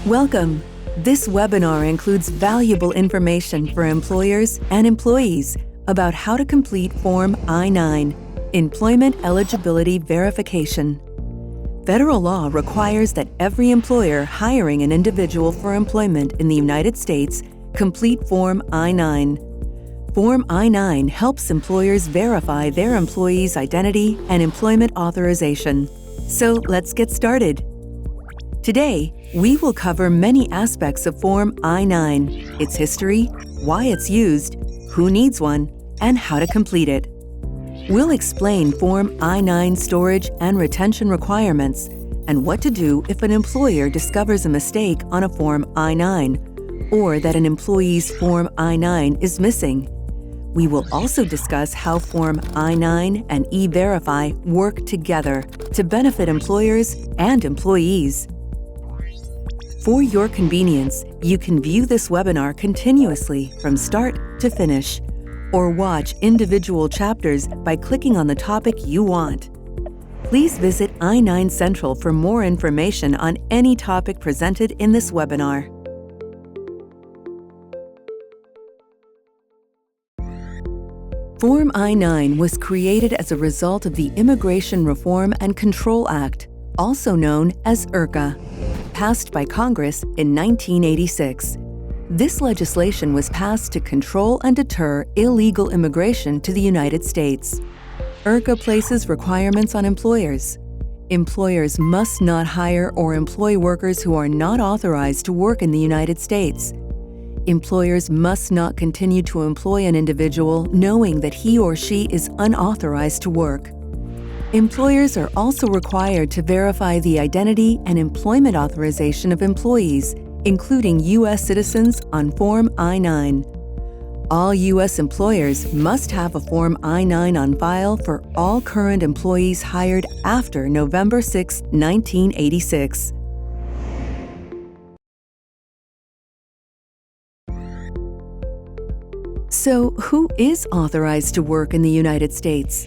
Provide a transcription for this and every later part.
Welcome. This webinar includes valuable information for employers and employees about how to complete Form I-9, Employment Eligibility Verification. Federal law requires that every employer hiring an individual for employment in the United States complete Form I-9. Form I-9 helps employers verify their employees' identity and employment authorization. So let's get started. Today, we will cover many aspects of Form I-9, its history, why it's used, who needs one, and how to complete it. We'll explain Form I-9 storage and retention requirements and what to do if an employer discovers a mistake on a Form I-9 or that an employee's Form I-9 is missing. We will also discuss how Form I-9 and EVerify work together to benefit employers and employees. For your convenience, you can view this webinar continuously from start to finish, or watch individual chapters by clicking on the topic you want. Please visit I-9 Central for more information on any topic presented in this webinar. Form I-9 was created as a result of the Immigration Reform and Control Act, also known as IRCA, passed by Congress in 1986. This legislation was passed to control and deter illegal immigration to the United States. IRCA places requirements on employers. Employers must not hire or employ workers who are not authorized to work in the United States. Employers must not continue to employ an individual knowing that he or she is unauthorized to work. Employers are also required to verify the identity and employment authorization of employees, including U.S. citizens, on Form I-9. All U.S. employers must have a Form I-9 on file for all current employees hired after November 6, 1986. So, who is authorized to work in the United States?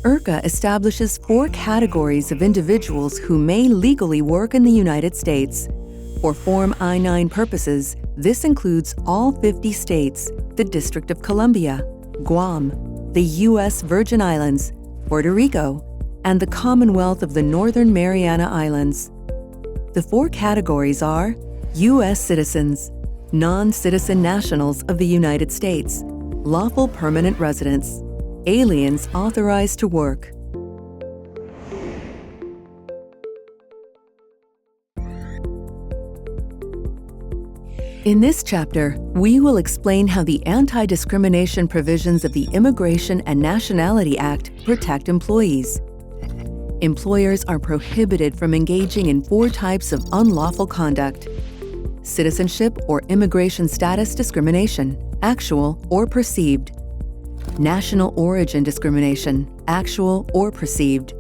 IRCA establishes 4 categories of individuals who may legally work in the United States. For Form I-9 purposes, this includes all 50 states, the District of Columbia, Guam, the U.S. Virgin Islands, Puerto Rico, and the Commonwealth of the Northern Mariana Islands. The 4 categories are U.S. citizens, non-citizen nationals of the United States, lawful permanent residents, aliens authorized to work. In this chapter, we will explain how the anti-discrimination provisions of the Immigration and Nationality Act protect employees. Employers are prohibited from engaging in 4 types of unlawful conduct: citizenship or immigration status discrimination, actual or perceived; national origin discrimination, actual or perceived;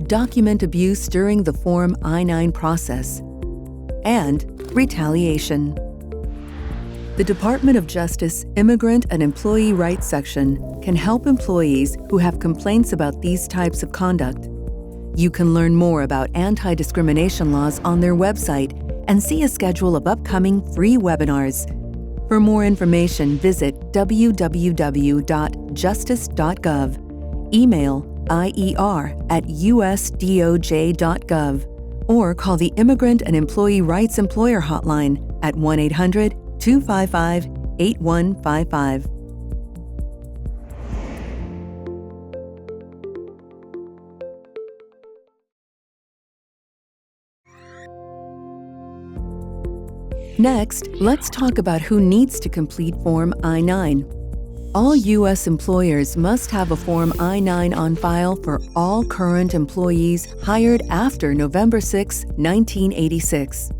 document abuse during the Form I-9 process; and retaliation. The Department of Justice Immigrant and Employee Rights Section can help employees who have complaints about these types of conduct. You can learn more about anti-discrimination laws on their website and see a schedule of upcoming free webinars. For more information, visit www.justice.gov, email ier@usdoj.gov, or call the Immigrant and Employee Rights Employer Hotline at 1-800-255-8155. Next, let's talk about who needs to complete Form I-9. All U.S. employers must have a Form I-9 on file for all current employees hired after November 6, 1986.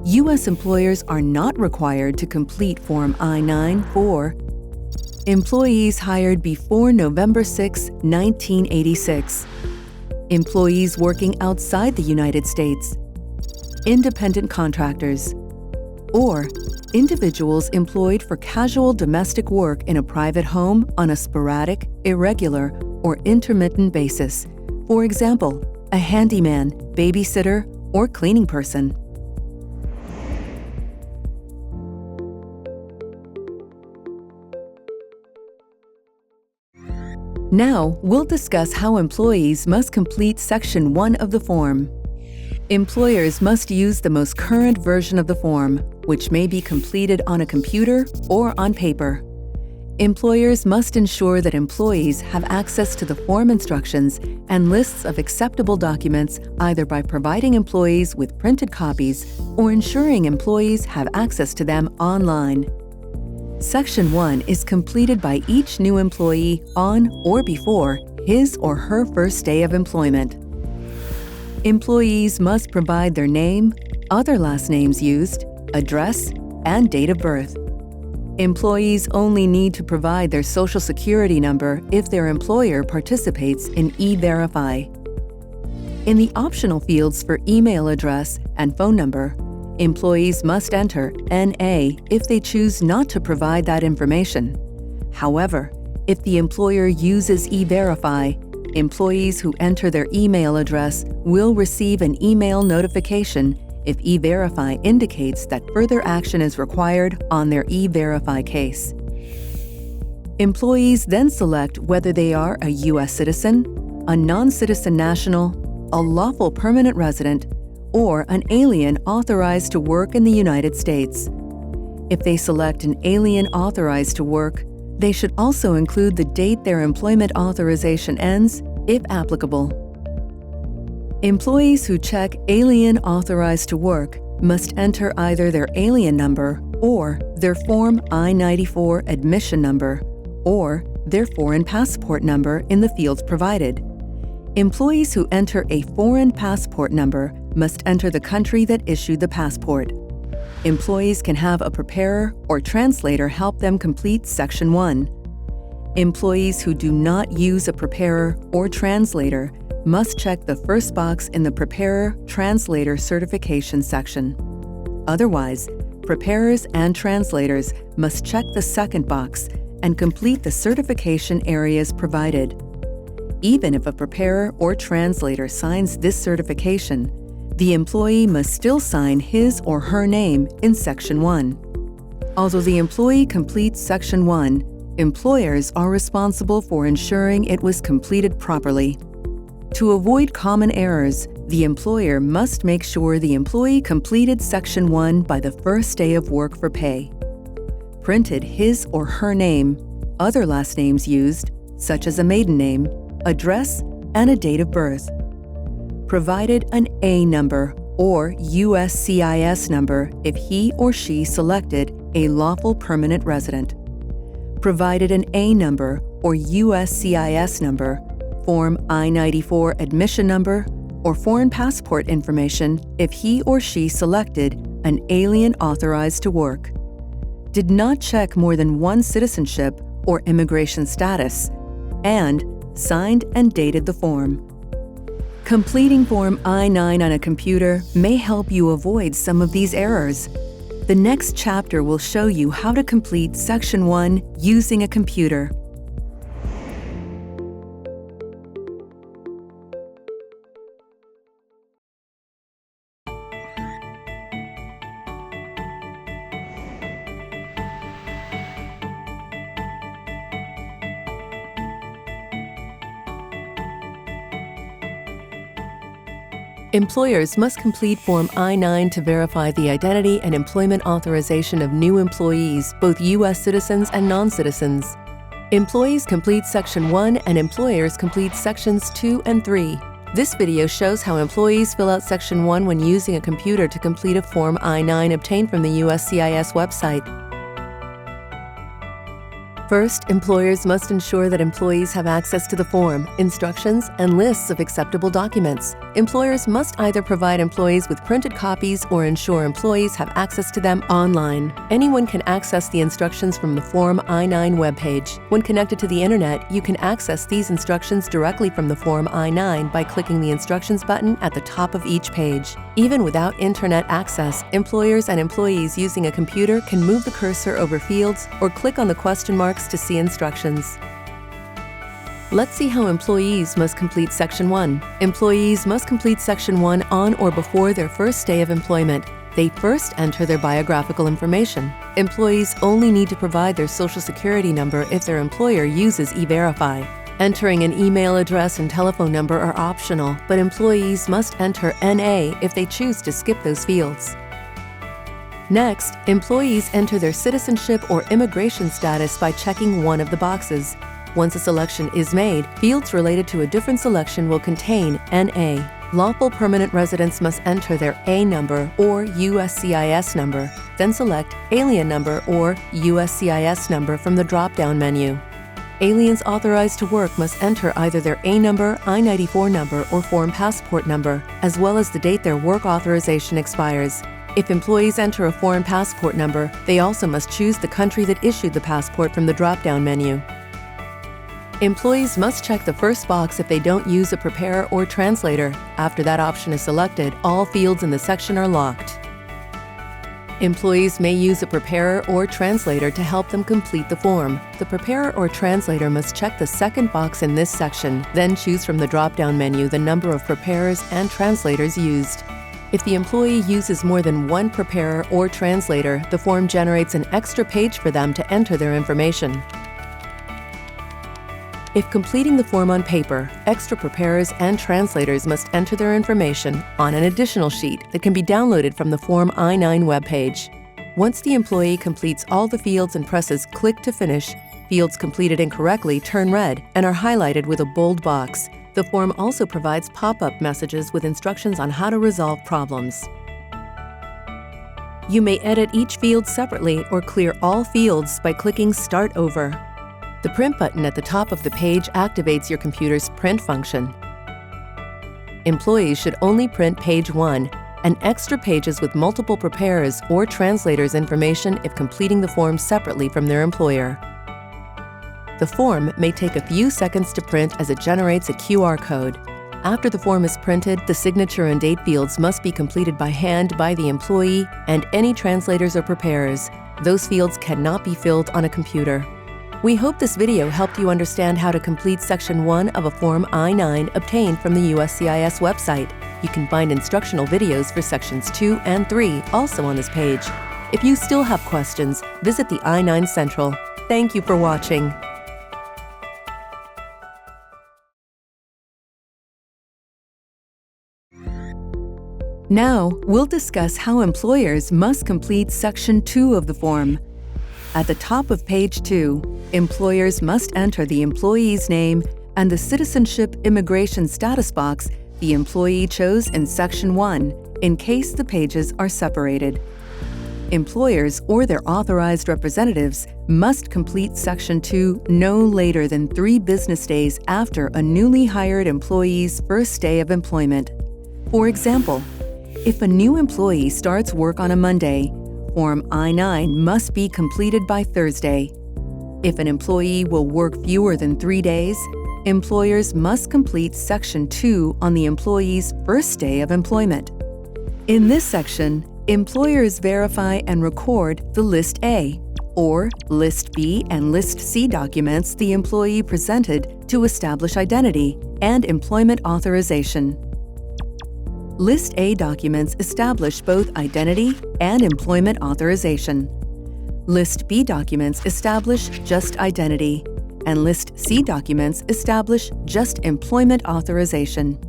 U.S. employers are not required to complete Form I-9 for employees hired before November 6, 1986, employees working outside the United States, independent contractors, or individuals employed for casual domestic work in a private home on a sporadic, irregular, or intermittent basis. For example, a handyman, babysitter, or cleaning person. Now, we'll discuss how employees must complete Section 1 of the form. Employers must use the most current version of the form, which may be completed on a computer or on paper. Employers must ensure that employees have access to the form instructions and lists of acceptable documents either by providing employees with printed copies or ensuring employees have access to them online. Section 1 is completed by each new employee on or before his or her first day of employment. Employees must provide their name, other last names used, address, and date of birth. Employees only need to provide their Social Security number if their employer participates in EVerify. In the optional fields for email address and phone number, employees must enter NA if they choose not to provide that information. However, if the employer uses EVerify, employees who enter their email address will receive an email notification if EVerify indicates that further action is required on their EVerify case. Employees then select whether they are a U.S. citizen, a non-citizen national, a lawful permanent resident, or an alien authorized to work in the United States. If they select an alien authorized to work, they should also include the date their employment authorization ends, if applicable. Employees who check Alien Authorized to Work must enter either their alien number or their Form I-94 admission number or their foreign passport number in the fields provided. Employees who enter a foreign passport number must enter the country that issued the passport. Employees can have a preparer or translator help them complete Section 1. Employees who do not use a preparer or translator must check the first box in the Preparer-Translator Certification section. Otherwise, preparers and translators must check the second box and complete the certification areas provided. Even if a preparer or translator signs this certification, the employee must still sign his or her name in Section 1. Although the employee completes Section 1, employers are responsible for ensuring it was completed properly. To avoid common errors, the employer must make sure the employee completed Section 1 by the first day of work for pay, printed his or her name, other last names used, such as a maiden name, address, and a date of birth, provided an A number or USCIS number if he or she selected a lawful permanent resident, provided an A number or USCIS number, Form I-94 admission number, or foreign passport information if he or she selected an alien authorized to work, did not check more than one citizenship or immigration status, and signed and dated the form. Completing Form I-9 on a computer may help you avoid some of these errors. The next chapter will show you how to complete Section 1 using a computer. Employers must complete Form I-9 to verify the identity and employment authorization of new employees, both U.S. citizens and non-citizens. Employees complete Section 1 and employers complete Sections 2 and 3. This video shows how employees fill out Section 1 when using a computer to complete a Form I-9 obtained from the USCIS website. First, employers must ensure that employees have access to the form, instructions, and lists of acceptable documents. Employers must either provide employees with printed copies or ensure employees have access to them online. Anyone can access the instructions from the Form I-9 webpage. When connected to the Internet, you can access these instructions directly from the Form I-9 by clicking the Instructions button at the top of each page. Even without Internet access, employers and employees using a computer can move the cursor over fields or click on the question marks to see instructions. Let's see how employees must complete Section 1. Employees must complete Section 1 on or before their first day of employment. They first enter their biographical information. Employees only need to provide their Social Security number if their employer uses EVerify. Entering an email address and telephone number are optional, but employees must enter NA if they choose to skip those fields. Next, employees enter their citizenship or immigration status by checking one of the boxes. Once a selection is made, fields related to a different selection will contain NA. Lawful permanent residents must enter their A number or USCIS number, then select Alien number or USCIS number from the drop-down menu. Aliens authorized to work must enter either their A number, I-94 number, or foreign passport number, as well as the date their work authorization expires. If employees enter a foreign passport number, they also must choose the country that issued the passport from the drop-down menu. Employees must check the first box if they don't use a preparer or translator. After that option is selected, all fields in the section are locked. Employees may use a preparer or translator to help them complete the form. The preparer or translator must check the second box in this section, then choose from the drop-down menu the number of preparers and translators used. If the employee uses more than one preparer or translator, the form generates an extra page for them to enter their information. If completing the form on paper, extra preparers and translators must enter their information on an additional sheet that can be downloaded from the Form I-9 webpage. Once the employee completes all the fields and presses Click to Finish, fields completed incorrectly turn red and are highlighted with a bold box. The form also provides pop-up messages with instructions on how to resolve problems. You may edit each field separately or clear all fields by clicking Start Over. The print button at the top of the page activates your computer's print function. Employees should only print page 1 and extra pages with multiple preparers or translators information if completing the form separately from their employer. The form may take a few seconds to print as it generates a QR code. After the form is printed, the signature and date fields must be completed by hand by the employee and any translators or preparers. Those fields cannot be filled on a computer. We hope this video helped you understand how to complete Section 1 of a Form I-9 obtained from the USCIS website. You can find instructional videos for Sections 2 and 3 also on this page. If you still have questions, visit the I-9 Central. Thank you for watching. Now, we'll discuss how employers must complete Section 2 of the form. At the top of page 2, employers must enter the employee's name and the citizenship immigration status box the employee chose in Section 1, in case the pages are separated. Employers or their authorized representatives must complete Section 2 no later than 3 business days after a newly hired employee's first day of employment. For example, if a new employee starts work on a Monday, Form I-9 must be completed by Thursday. If an employee will work fewer than 3 days, employers must complete Section 2 on the employee's first day of employment. In this section, employers verify and record the List A, or List B and List C documents the employee presented to establish identity and employment authorization. List A documents establish both identity and employment authorization. List B documents establish just identity, and List C documents establish just employment authorization.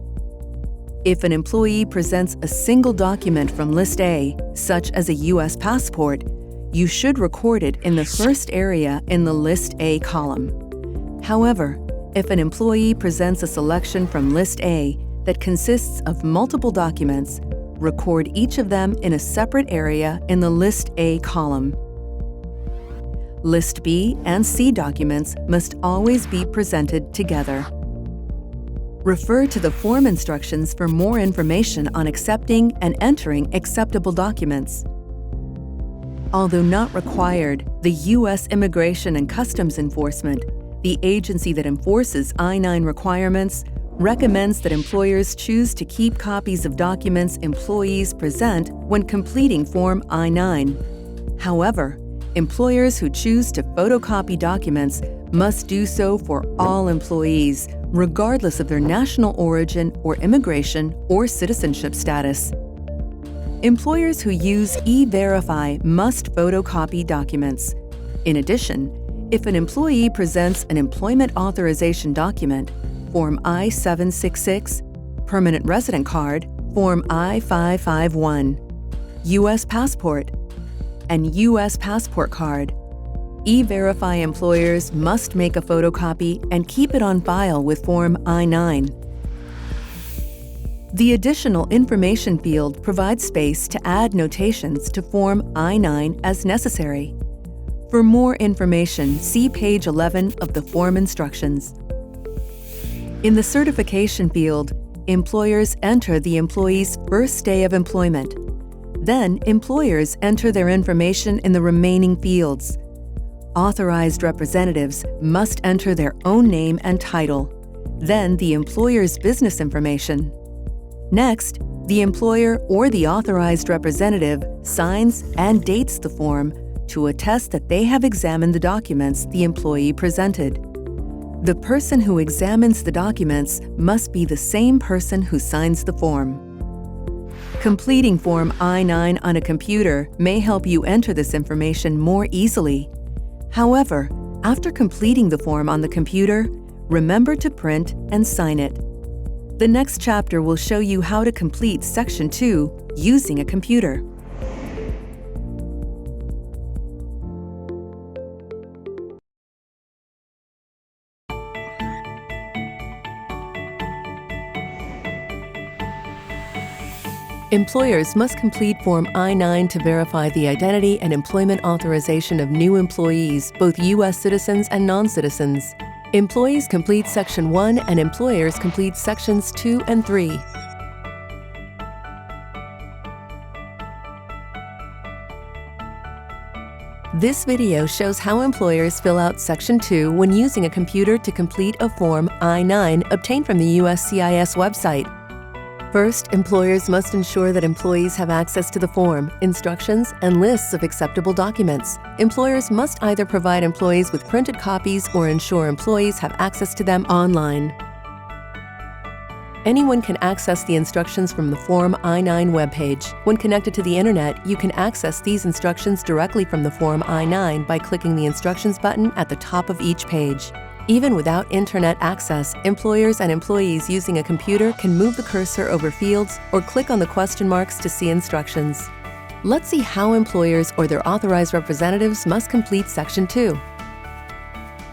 If an employee presents a single document from List A, such as a U.S. passport, you should record it in the first area in the List A column. However, if an employee presents a selection from List A that consists of multiple documents, record each of them in a separate area in the List A column. List B and C documents must always be presented together. Refer to the form instructions for more information on accepting and entering acceptable documents. Although not required, the U.S. Immigration and Customs Enforcement, the agency that enforces I-9 requirements, recommends that employers choose to keep copies of documents employees present when completing Form I-9. However, employers who choose to photocopy documents must do so for all employees, regardless of their national origin or immigration or citizenship status. Employers who use EVerify must photocopy documents. In addition, If an employee presents an employment authorization document, Form I-766, Permanent Resident Card, Form I-551, U.S. Passport, and U.S. Passport Card, EVerify employers must make a photocopy and keep it on file with Form I-9. The additional information field provides space to add notations to Form I-9 as necessary. For more information, see page 11 of the form instructions. In the certification field, employers enter the employee's first day of employment. Then, employers enter their information in the remaining fields. Authorized representatives must enter their own name and title, then the employer's business information. Next, the employer or the authorized representative signs and dates the form to attest that they have examined the documents the employee presented. The person who examines the documents must be the same person who signs the form. Completing Form I-9 on a computer may help you enter this information more easily. However, after completing the form on the computer, remember to print and sign it. The next chapter will show you how to complete Section 2 using a computer. Employers must complete Form I-9 to verify the identity and employment authorization of new employees, both U.S. citizens and non-citizens. Employees complete Section 1 and employers complete Sections 2 and 3. This video shows how employers fill out Section 2 when using a computer to complete a Form I-9 obtained from the USCIS website. First, employers must ensure that employees have access to the form, instructions, and lists of acceptable documents. Employers must either provide employees with printed copies or ensure employees have access to them online. Anyone can access the instructions from the Form I-9 webpage. When connected to the Internet, you can access these instructions directly from the Form I-9 by clicking the Instructions button at the top of each page. Even without Internet access, employers and employees using a computer can move the cursor over fields or click on the question marks to see instructions. Let's see how employers or their authorized representatives must complete Section 2.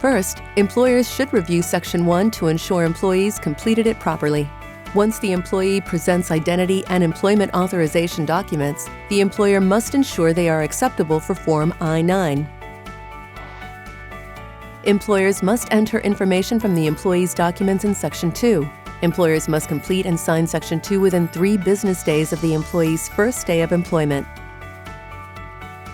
First, employers should review Section 1 to ensure employees completed it properly. Once the employee presents identity and employment authorization documents, the employer must ensure they are acceptable for Form I-9. Employers must enter information from the employee's documents in Section 2. Employers must complete and sign Section 2 within 3 business days of the employee's first day of employment.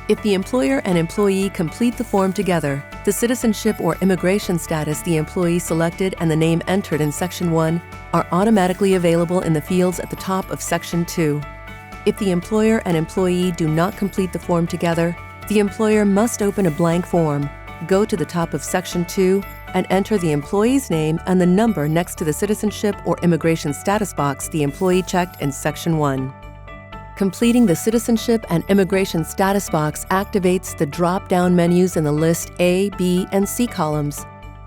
If the employer and employee complete the form together, the citizenship or immigration status the employee selected and the name entered in Section 1 are automatically available in the fields at the top of Section 2. If the employer and employee do not complete the form together, the employer must open a blank form, go to the top of Section 2, and enter the employee's name and the number next to the citizenship or immigration status box the employee checked in Section 1. Completing the citizenship and immigration status box activates the drop-down menus in the list A, B, and C columns.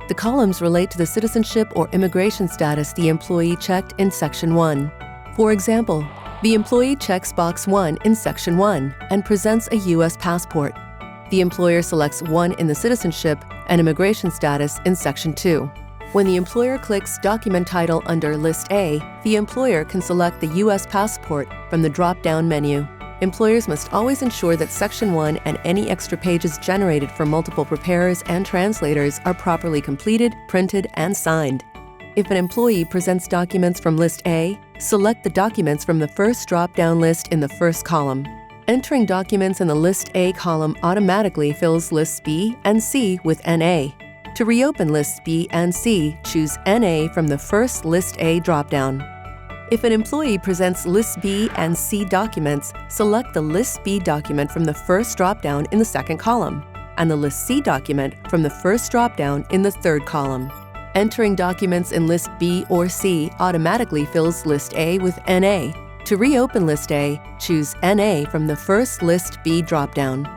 The columns relate to the citizenship or immigration status the employee checked in Section 1. For example, the employee checks box 1 in Section 1 and presents a U.S. passport. The employer selects 1 in the citizenship and immigration status in Section 2. When the employer clicks Document Title under List A, the employer can select the U.S. passport from the drop-down menu. Employers must always ensure that Section 1 and any extra pages generated for multiple preparers and translators are properly completed, printed, and signed. If an employee presents documents from List A, select the documents from the first drop-down list in the first column. Entering documents in the List A column automatically fills Lists B and C with NA. To reopen Lists B and C, choose NA from the first List A dropdown. If an employee presents List B and C documents, select the List B document from the first dropdown in the second column, and the List C document from the first dropdown in the third column. Entering documents in List B or C automatically fills List A with NA. To reopen List A, choose NA from the first List B dropdown.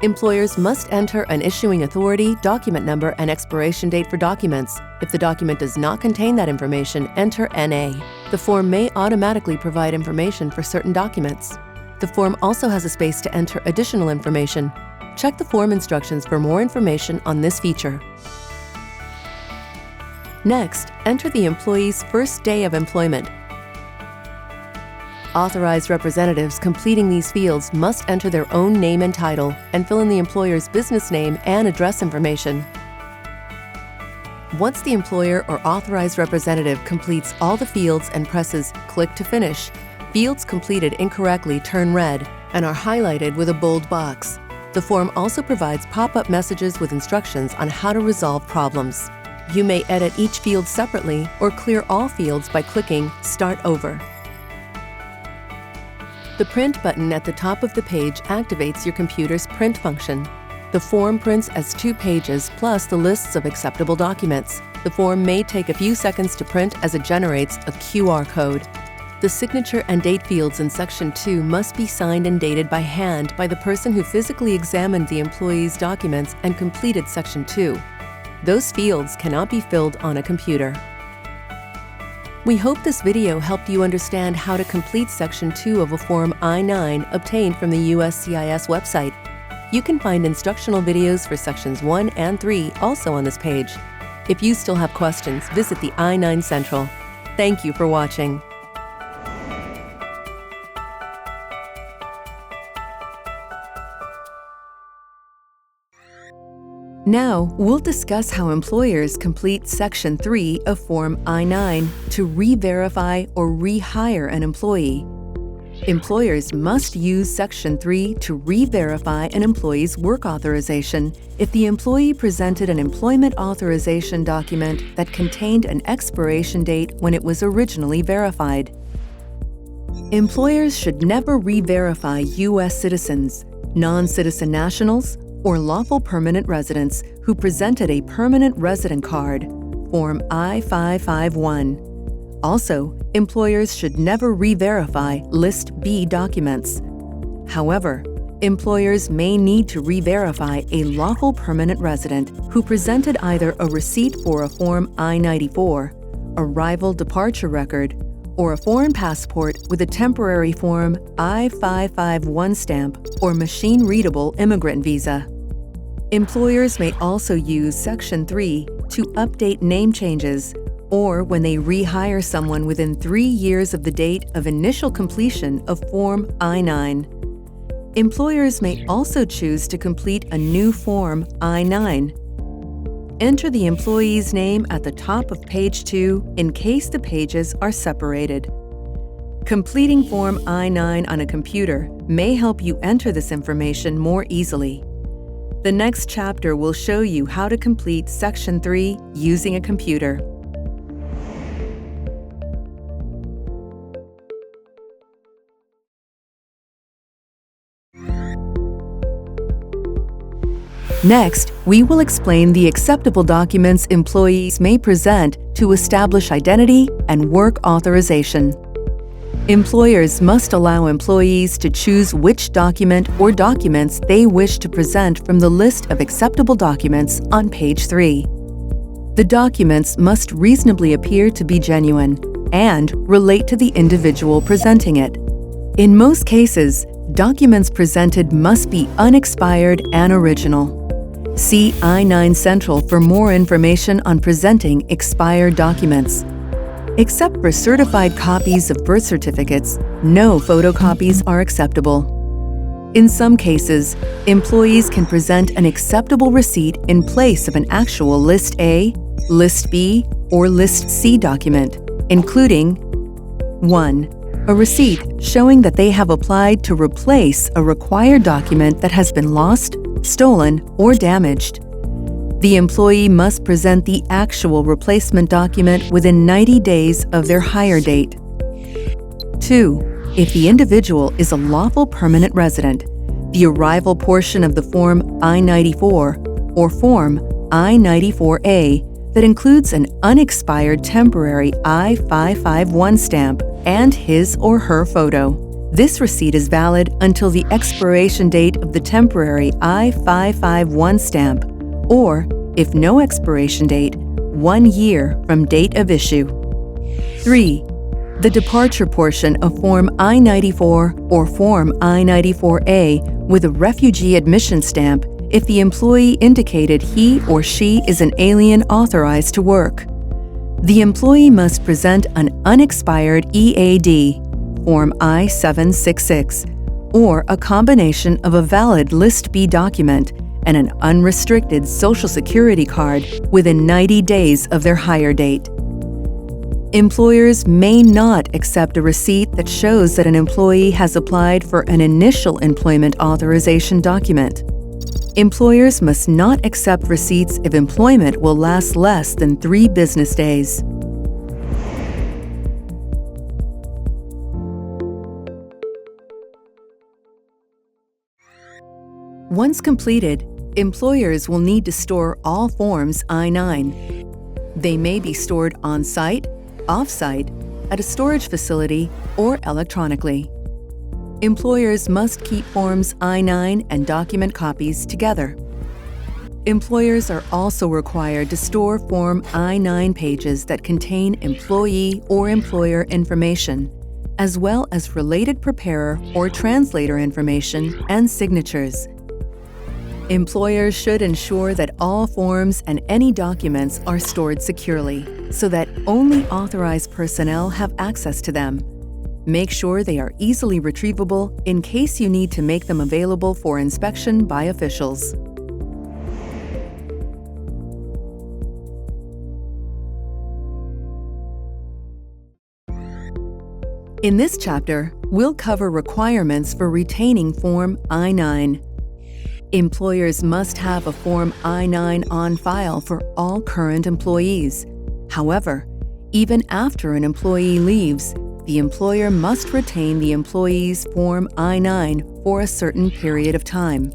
Employers must enter an issuing authority, document number, and expiration date for documents. If the document does not contain that information, enter NA. The form may automatically provide information for certain documents. The form also has a space to enter additional information. Check the form instructions for more information on this feature. Next, enter the employee's first day of employment. Authorized representatives completing these fields must enter their own name and title and fill in the employer's business name and address information. Once the employer or authorized representative completes all the fields and presses "Click to Finish," fields completed incorrectly turn red and are highlighted with a bold box. The form also provides pop-up messages with instructions on how to resolve problems. You may edit each field separately or clear all fields by clicking Start Over. The Print button at the top of the page activates your computer's print function. The form prints as 2 pages plus the lists of acceptable documents. The form may take a few seconds to print as it generates a QR code. The signature and date fields in Section 2 must be signed and dated by hand by the person who physically examined the employee's documents and completed Section 2. Those fields cannot be filled on a computer. We hope this video helped you understand how to complete Section 2 of a Form I-9 obtained from the USCIS website. You can find instructional videos for Sections 1 and 3 also on this page. If you still have questions, visit the I-9 Central. Thank you for watching. Now, we'll discuss how employers complete Section 3 of Form I-9 to re-verify or rehire an employee. Employers must use Section 3 to re-verify an employee's work authorization if the employee presented an employment authorization document that contained an expiration date when it was originally verified. Employers should never re-verify U.S. citizens, non-citizen nationals, or lawful permanent residents who presented a permanent resident card, Form I-551. Also, employers should never re-verify List B documents. However, employers may need to re-verify a lawful permanent resident who presented either a receipt for a Form I-94, arrival departure record, or a foreign passport with a temporary Form I-551 stamp or machine-readable immigrant visa. Employers may also use Section 3 to update name changes or when they rehire someone within 3 years of the date of initial completion of Form I-9. Employers may also choose to complete a new Form I-9. Enter the employee's name at the top of page 2 in case the pages are separated. Completing Form I-9 on a computer may help you enter this information more easily. The next chapter will show you how to complete Section 3 using a computer. Next, we will explain the acceptable documents employees may present to establish identity and work authorization. Employers must allow employees to choose which document or documents they wish to present from the list of acceptable documents on page 3. The documents must reasonably appear to be genuine and relate to the individual presenting it. In most cases, documents presented must be unexpired and original. See I-9 Central for more information on presenting expired documents. Except for certified copies of birth certificates, no photocopies are acceptable. In some cases, employees can present an acceptable receipt in place of an actual List A, List B, or List C document, including 1. A receipt showing that they have applied to replace a required document that has been lost, stolen, or damaged. The employee must present the actual replacement document within 90 days of their hire date. 2. If the individual is a lawful permanent resident, the arrival portion of the Form I-94 or Form I-94A that includes an unexpired temporary I-551 stamp and his or her photo. This receipt is valid until the expiration date of the temporary I-551 stamp, or, if no expiration date, 1 year from date of issue. 3. The departure portion of Form I-94 or Form I-94A with a refugee admission stamp if the employee indicated he or she is an alien authorized to work. The employee must present an unexpired EAD, Form I-766, or a combination of a valid List B document and an unrestricted Social Security card within 90 days of their hire date. Employers may not accept a receipt that shows that an employee has applied for an initial employment authorization document. Employers must not accept receipts if employment will last less than 3 business days. Once completed, employers will need to store all Forms I-9. They may be stored on-site, off-site, at a storage facility, or electronically. Employers must keep Forms I-9 and document copies together. Employers are also required to store Form I-9 pages that contain employee or employer information, as well as related preparer or translator information and signatures. Employers should ensure that all forms and any documents are stored securely, so that only authorized personnel have access to them. Make sure they are easily retrievable in case you need to make them available for inspection by officials. In this chapter, we'll cover requirements for retaining Form I-9. Employers must have a Form I-9 on file for all current employees. However, even after an employee leaves, the employer must retain the employee's Form I-9 for a certain period of time.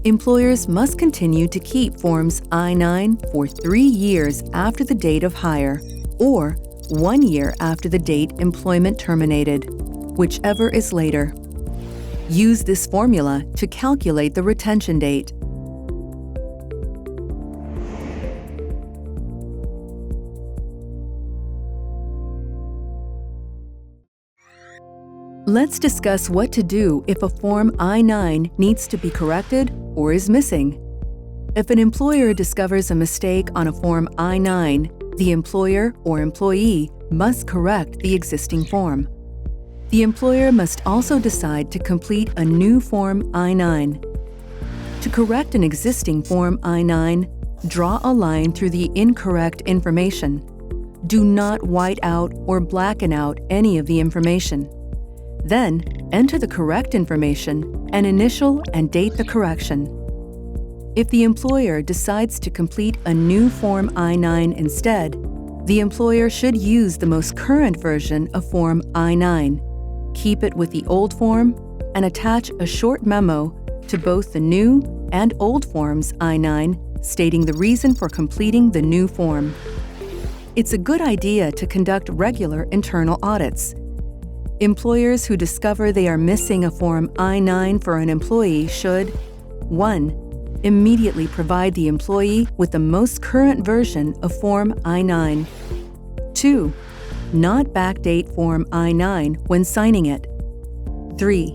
Employers must continue to keep Forms I-9 for 3 years after the date of hire, or 1 year after the date employment terminated, whichever is later. Use this formula to calculate the retention date. Let's discuss what to do if a Form I-9 needs to be corrected or is missing. If an employer discovers a mistake on a Form I-9, the employer or employee must correct the existing form. The employer must also decide to complete a new Form I-9. To correct an existing Form I-9, draw a line through the incorrect information. Do not white out or blacken out any of the information. Then, enter the correct information and initial and date the correction. If the employer decides to complete a new Form I-9 instead, the employer should use the most current version of Form I-9. Keep it with the old form, and attach a short memo to both the new and old Forms I-9 stating the reason for completing the new form. It's a good idea to conduct regular internal audits. Employers who discover they are missing a Form I-9 for an employee should 1. Immediately provide the employee with the most current version of Form I-9. 2. Not backdate Form I-9 when signing it. 3.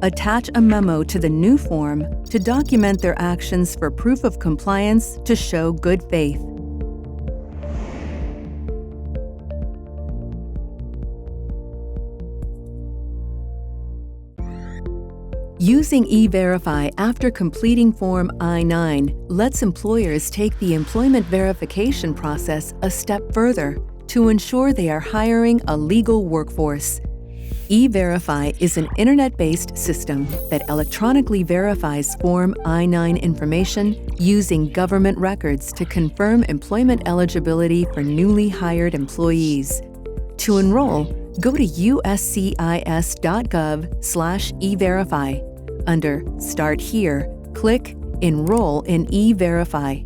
Attach a memo to the new form to document their actions for proof of compliance to show good faith. Using EVerify after completing Form I-9 lets employers take the employment verification process a step further to ensure they are hiring a legal workforce. EVerify is an internet-based system that electronically verifies Form I-9 information using government records to confirm employment eligibility for newly hired employees. To enroll, go to uscis.gov/eVerify. Under Start Here, click Enroll in EVerify.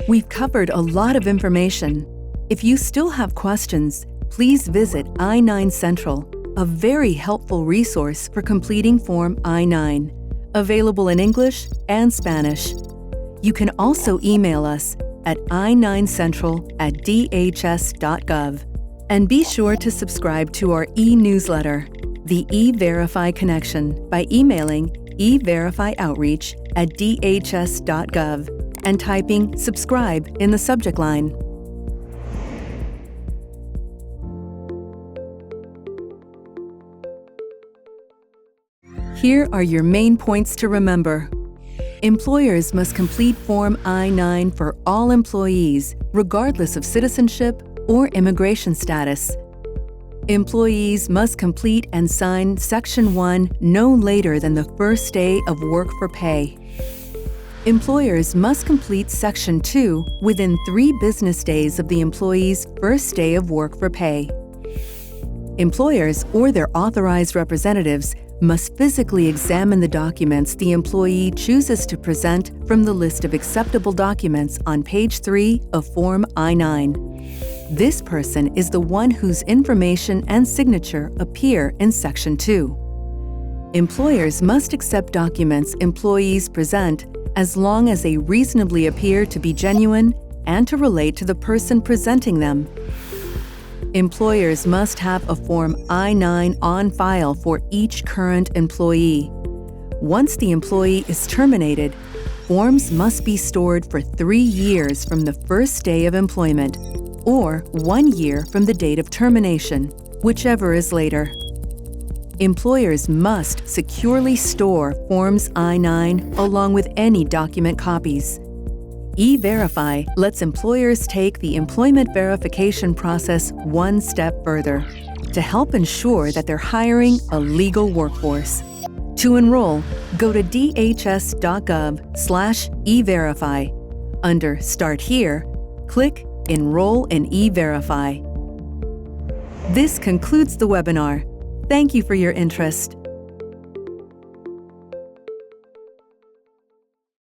We've covered a lot of information. If you still have questions, please visit I-9 Central, a very helpful resource for completing Form I-9, available in English and Spanish. You can also email us at i9central@dhs.gov. And be sure to subscribe to our e-newsletter, the EVerify Connection, by emailing everifyoutreach@dhs.gov and typing "subscribe" in the subject line. Here are your main points to remember. Employers must complete Form I-9 for all employees, regardless of citizenship or immigration status. Employees must complete and sign Section 1 no later than the first day of work for pay. Employers must complete Section 2 within 3 business days of the employee's first day of work for pay. Employers or their authorized representatives must physically examine the documents the employee chooses to present from the list of acceptable documents on page 3 of Form I-9. This person is the one whose information and signature appear in Section 2. Employers must accept documents employees present as long as they reasonably appear to be genuine and to relate to the person presenting them. Employers must have a Form I-9 on file for each current employee. Once the employee is terminated, forms must be stored for 3 years from the first day of employment, or 1 year from the date of termination, whichever is later. Employers must securely store Forms I-9 along with any document copies. EVerify lets employers take the employment verification process one step further to help ensure that they're hiring a legal workforce. To enroll, go to dhs.gov/EVerify. Under Start Here, click Enroll in EVerify. This concludes the webinar. Thank you for your interest.